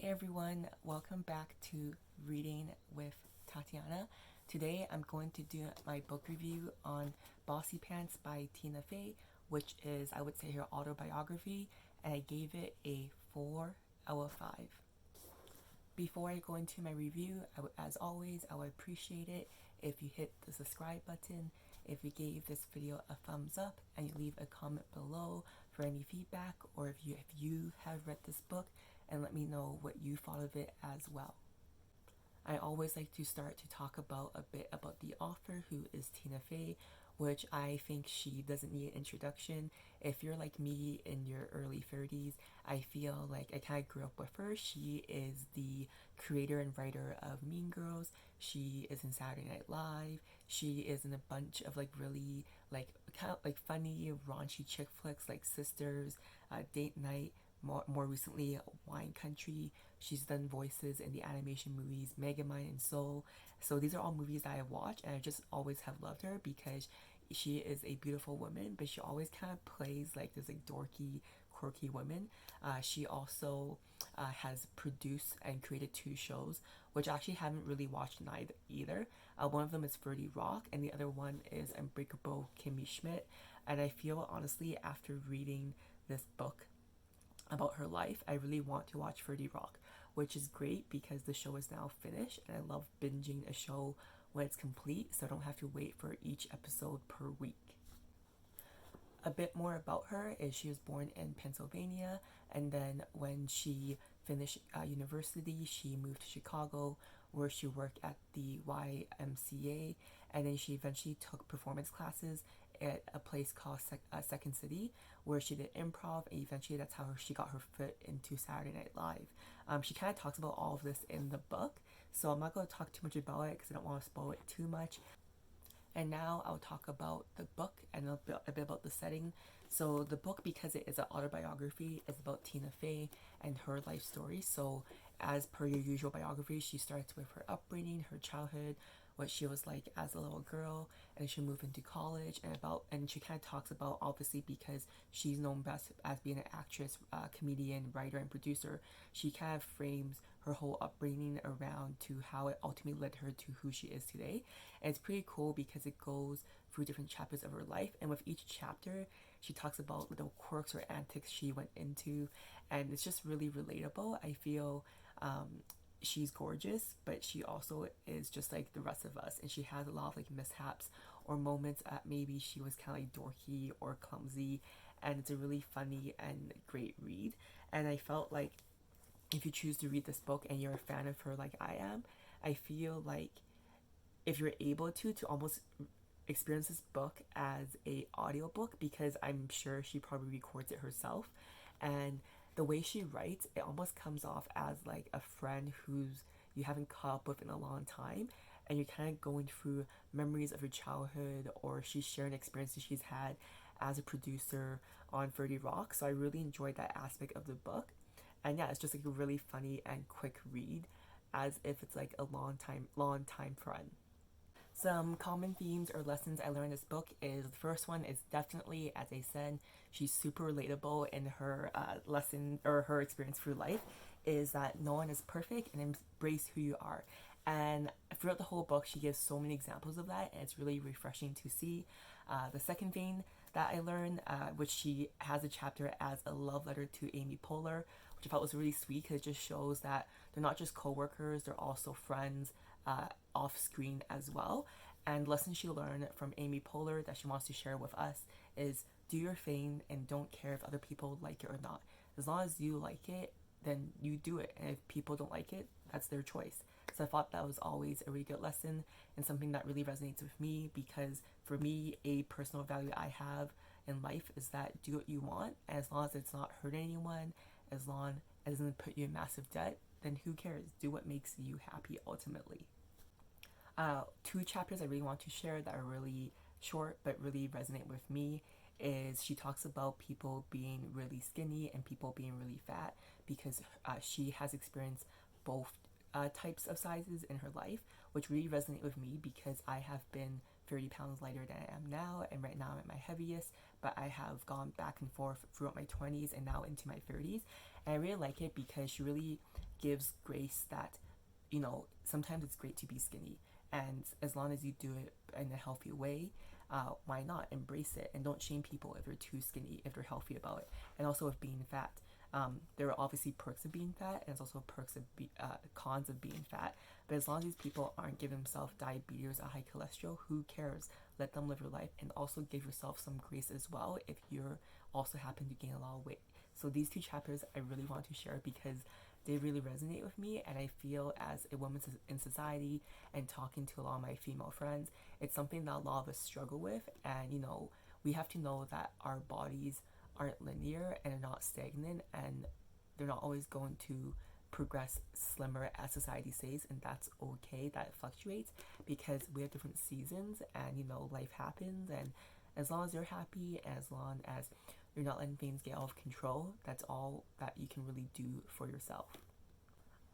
Hey everyone, welcome back to Reading with Tatiana. Today I'm going to do my book review on Bossypants by Tina Fey, which is, I would say, her autobiography, and I gave it a 4 out of 5. Before I go into my review, as always, I would appreciate it if you hit the subscribe button, if you gave this video a thumbs up, and you leave a comment below for any feedback, or if you have read this book, and let me know what you thought of it as well. I always like to start to talk about a bit about the author, who is Tina Fey, which I think she doesn't need an introduction. If you're like me in your early 30s, I feel like I kind of grew up with her. She is the creator and writer of Mean Girls. She is in Saturday Night Live. She is in a bunch of like really like kind of like funny raunchy chick flicks like Sisters, Date Night. More recently, Wine Country. She's done voices in the animation movies Megamind and Soul. So these are all movies that I have watched, and I just always have loved her because she is a beautiful woman, but she always kind of plays like this like dorky, quirky woman. She also has produced and created 2 shows, which I actually haven't really watched either. One of them is 30 Rock, and the other one is Unbreakable Kimmy Schmidt. And I feel honestly, after reading this book about her life, I really want to watch 30 Rock, which is great because the show is now finished, and I love binging a show when it's complete, so I don't have to wait for each episode per week. A bit more about her is she was born in Pennsylvania, and then when she finished university, she moved to Chicago, where she worked at the YMCA, and then she eventually took performance classes at a place called Second City, where she did improv, and eventually that's how she got her foot into Saturday Night Live. She kind of talks about all of this in the book, so I'm not going to talk too much about it because I don't want to spoil it too much. And now I'll talk about the book and a bit about the setting. So the book, because it is an autobiography, is about Tina Fey and her life story. So as per your usual biography, she starts with her upbringing, her childhood, what she was like as a little girl, and she moved into college, and she kind of talks about, obviously because she's known best as being an actress, comedian, writer, and producer, she kind of frames her whole upbringing around to how it ultimately led her to who she is today. And it's pretty cool because it goes through different chapters of her life, and with each chapter she talks about little quirks or antics she went into, and it's just really relatable. I feel she's gorgeous, but she also is just like the rest of us, and she has a lot of like mishaps or moments that maybe she was kind of like dorky or clumsy, and it's a really funny and great read. And I felt like if you choose to read this book and you're a fan of her like I am, I feel like if you're able to almost experience this book as a audiobook, because I'm sure she probably records it herself, and the way she writes, it almost comes off as like a friend who's you haven't caught up with in a long time, and you're kind of going through memories of your childhood, or she's sharing experiences she's had as a producer on 30 Rock. So I really enjoyed that aspect of the book. And yeah, it's just like a really funny and quick read, as if it's like a long time friend. Some common themes or lessons I learned in this book is, the first one is definitely, as I said, she's super relatable in her lesson or her experience through life, is that no one is perfect and embrace who you are. And throughout the whole book, she gives so many examples of that, and it's really refreshing to see. The second thing that I learned, which she has a chapter as a love letter to Amy Poehler, which I thought was really sweet because it just shows that they're not just co-workers, they're also friends off screen as well. And lessons she learned from Amy Poehler that she wants to share with us is, do your thing and don't care if other people like it or not. As long as you like it, then you do it, and if people don't like it, that's their choice. So I thought that was always a really good lesson, and something that really resonates with me, because for me, a personal value I have in life is that do what you want, and as long as it's not hurting anyone, as long as it doesn't put you in massive debt, then who cares? Do what makes you happy ultimately. 2 chapters I really want to share that are really short but really resonate with me is, she talks about people being really skinny and people being really fat, because she has experienced both types of sizes in her life, which really resonate with me because I have been 30 pounds lighter than I am now, and right now I'm at my heaviest, but I have gone back and forth throughout my 20s and now into my 30s. And I really like it because she really gives grace that, you know, sometimes it's great to be skinny. And as long as you do it in a healthy way, why not embrace it and don't shame people if they're too skinny, if they're healthy about it. And also with being fat, there are obviously perks of being fat, and there's also cons of being fat. But as long as these people aren't giving themselves diabetes or high cholesterol, who cares? Let them live their life, and also give yourself some grace as well if you're also happen to gain a lot of weight. So these two chapters I really want to share because they really resonate with me, and I feel as a woman in society and talking to a lot of my female friends, it's something that a lot of us struggle with. And you know, we have to know that our bodies aren't linear and are not stagnant, and they're not always going to progress slimmer as society says, and that's okay that it fluctuates because we have different seasons, and you know, life happens. And as long as you're happy, as long as you're not letting things get out of control, that's all that you can really do for yourself.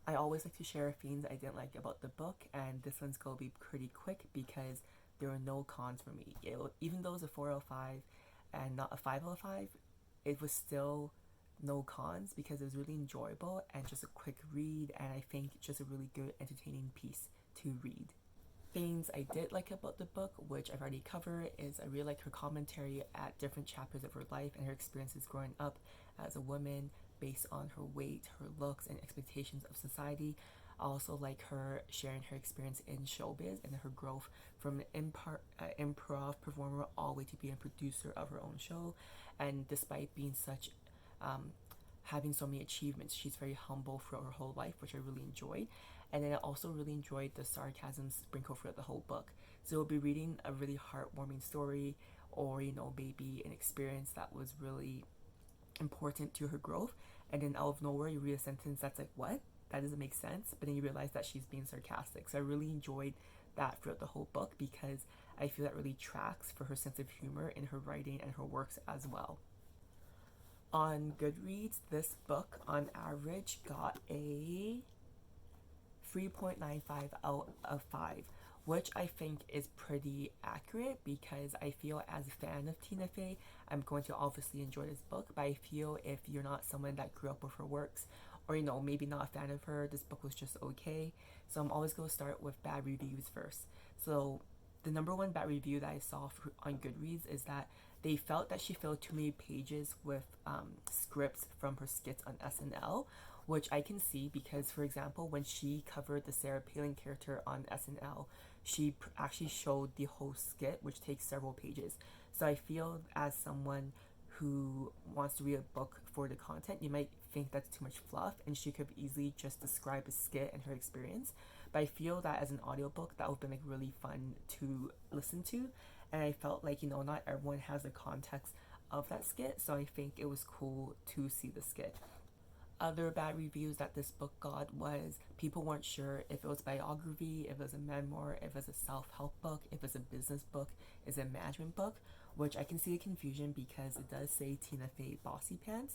I always like to share things I didn't like about the book, and this one's going to be pretty quick because there were no cons for me. Even though it was a 4 out of 5 and not a 5 out of 5, it was still no cons because it was really enjoyable and just a quick read, and I think just a really good entertaining piece to read. Things I did like about the book, which I've already covered, is I really like her commentary at different chapters of her life and her experiences growing up as a woman based on her weight, her looks, and expectations of society. I also like her sharing her experience in showbiz and her growth from an improv performer all the way to being a producer of her own show. And despite being um, having so many achievements, she's very humble throughout her whole life, which I really enjoyed. And then I also really enjoyed the sarcasm sprinkled throughout the whole book. So we'll be reading a really heartwarming story, or you know, maybe an experience that was really important to her growth, and then out of nowhere you read a sentence that's like, what? That doesn't make sense. But then you realize that she's being sarcastic. So I really enjoyed that throughout the whole book because I feel that really tracks for her sense of humor in her writing and her works as well. On Goodreads, this book on average got a 3.95 out of 5, which I think is pretty accurate because I feel as a fan of Tina Fey, I'm going to obviously enjoy this book. But I feel if you're not someone that grew up with her works, or you know, maybe not a fan of her, this book was just okay. So I'm always going to start with bad reviews first. So the number one bad review that I saw on Goodreads is that they felt that she filled too many pages with scripts from her skits on SNL, which I can see because, for example, when she covered the Sarah Palin character on SNL, she actually showed the whole skit, which takes several pages. So I feel as someone who wants to read a book for the content, you might think that's too much fluff, and she could easily just describe a skit and her experience. But I feel that as an audiobook, that would have been like really fun to listen to. And I felt like, you know, not everyone has the context of that skit, so I think it was cool to see the skit. Other bad reviews that this book got was people weren't sure if it was biography, if it was a memoir, if it was a self-help book, if it's a business book, is it a management book, which I can see the confusion because it does say Tina Fey Bossypants,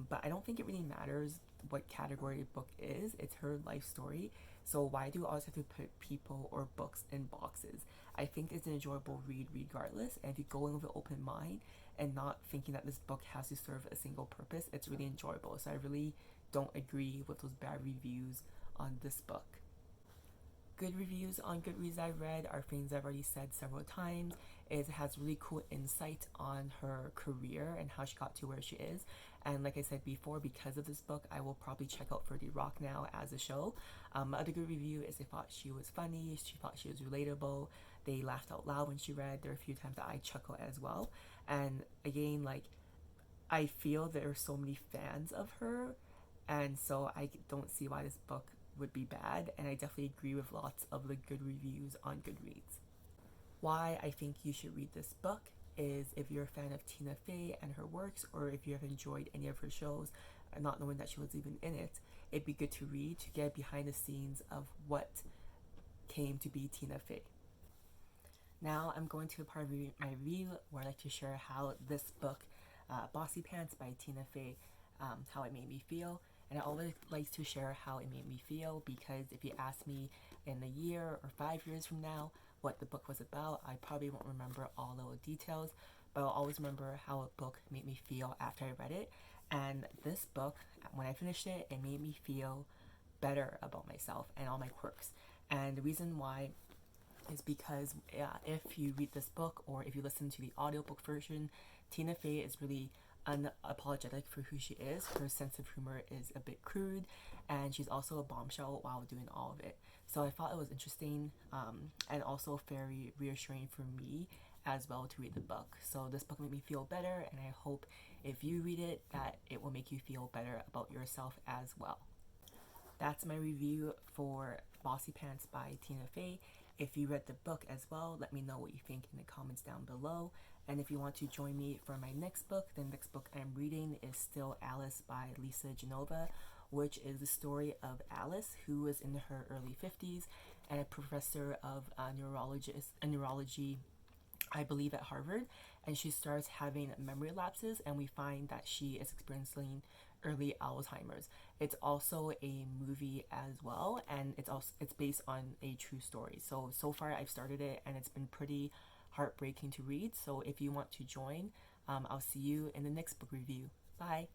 but I don't think it really matters what category a book is. It's her life story, so why do we always have to put people or books in boxes? I think it's an enjoyable read regardless, and if you go in with an open mind and not thinking that this book has to serve a single purpose, it's really enjoyable. So I really don't agree with those bad reviews on this book. Good reviews on Goodreads I've read are things I've already said several times. It has really cool insight on her career and how she got to where she is. And like I said before, because of this book, I will probably check out 30 Rock now as a show. Other good review is they thought she was funny, she thought she was relatable, they laughed out loud when she read. There are a few times that I chuckled as well. And again, like, I feel there are so many fans of her, and so I don't see why this book would be bad, and I definitely agree with lots of the good reviews on Goodreads. Why I think you should read this book is if you're a fan of Tina Fey and her works, or if you have enjoyed any of her shows and not knowing that she was even in it, it'd be good to read to get behind the scenes of what came to be Tina Fey. Now I'm going to a part of my review where I like to share how this book, Bossypants by Tina Fey, how it made me feel. And I always like to share how it made me feel because if you ask me in a year or 5 years from now what the book was about, I probably won't remember all the details, but I'll always remember how a book made me feel after I read it. And this book, when I finished it, it made me feel better about myself and all my quirks. And the reason why is because if you read this book or if you listen to the audiobook version, Tina Fey is really unapologetic for who she is. Her sense of humor is a bit crude, and she's also a bombshell while doing all of it. So I thought it was interesting, and also very reassuring for me as well to read the book. So this book made me feel better, and I hope if you read it that it will make you feel better about yourself as well. That's my review for Bossypants by Tina Fey. If you read the book as well, let me know what you think in the comments down below. And if you want to join me for my next book, the next book I'm reading is Still Alice by Lisa Genova, which is the story of Alice, who was in her early 50s and a professor of neurology, I believe, at Harvard, and she starts having memory lapses, and we find that she is experiencing early Alzheimer's. It's also a movie as well, and it's based on a true story. So far I've started it, and it's been pretty heartbreaking to read. So if you want to join, I'll see you in the next book review. Bye.